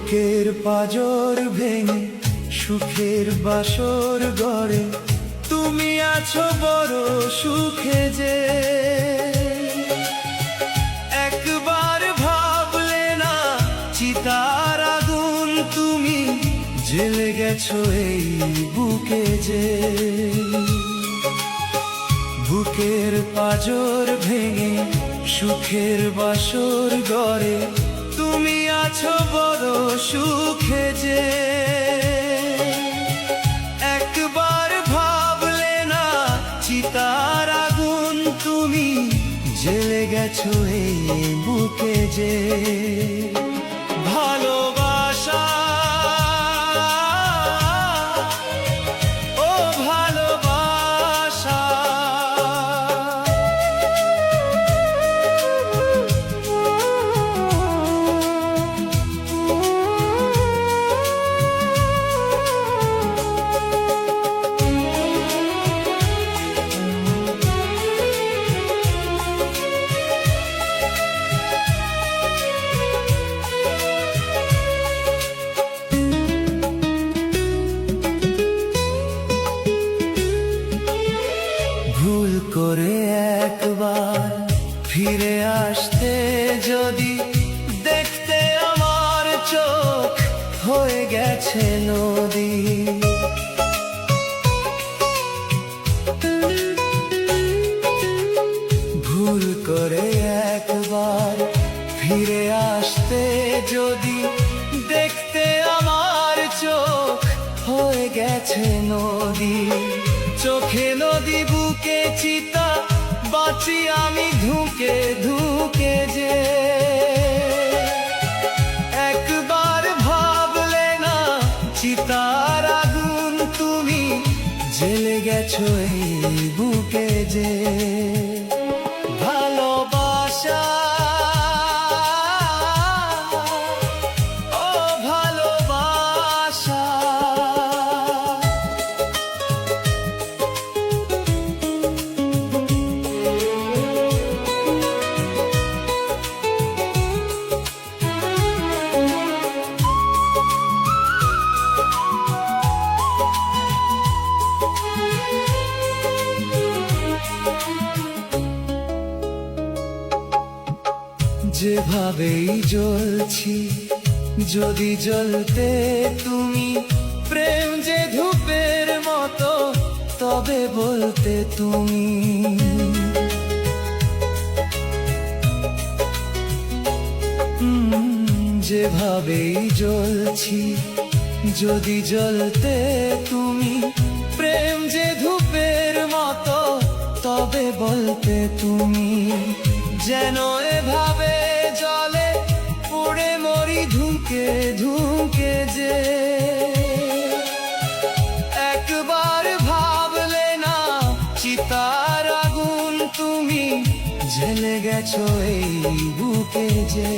বুকের পাঁজর ভেঙে সুখের বাসর গড়ে তুমি আছো বড় সুখে যে একবার ভাবলে না চিতার আগুন তুমি জ্বেলে গেছো এই বুকে যে বুকের পাঁজর ভেঙে সুখের বাসর গড়ে তুমি আছো বড় সুখে যে একবার ভাবলে না চিতার আগুন তুমি জ্বেলে গেছো এই বুকে যে ভালোবাসা ও ভালোবাসা ভুল করে একবার ফিরে আসতে যদি দেখতে আমার চোখ হয়ে গেছে নদী ভুল করে একবার ফিরে আসতে যদি দেখতে আমার চোখ হয়ে গেছে নদী চোখে নদী বুকে চিতা বাঁচি আমি ধুকে ধুকে যে একবার ভাবলে না চিতার আগুন তুমি জ্বেলে গেছো এই বুকে যে ভালোবাসা ও ভালোবাসা যেভাবেই জ্বলছি যদি জ্বলতে তুমি প্রেম যে ধূপের মতো তবে বলতে তুমি যেভাবেই জ্বলছি যদি জ্বলতে তুমি প্রেম যে ধূপের মতো তবে বলতে তুমি যেন এভাবে জলে পুড়ে মরি ধুকে ধুকে যে একবার ভাবলে না চিতার আগুন তুমি জ্বেলে গেছো এই বুকে যে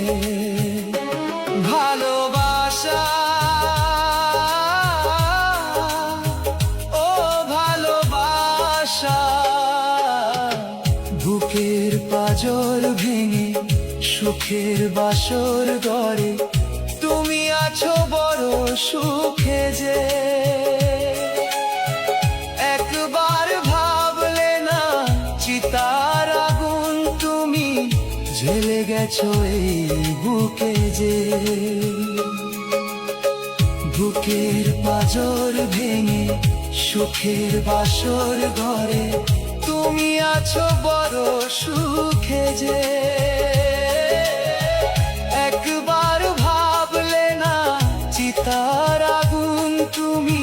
ভালোবাসা ও ভালোবাসা বুকের পাঁজর ভেঙে সুখের বাসর গড়ে তুমি আছো বড় সুখে যে একবার ভাবলে না চিতার আগুন তুমি জ্বেলে গেছো এই বুকে যে বুকের পাঁজর ভেঙে সুখের বাসর গড়ে তুমি আছো বড় সুখে যে একবার ভাবলে না চিতার আগুন তুমি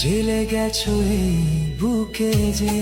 জ্বেলে গেছো এই বুকে যে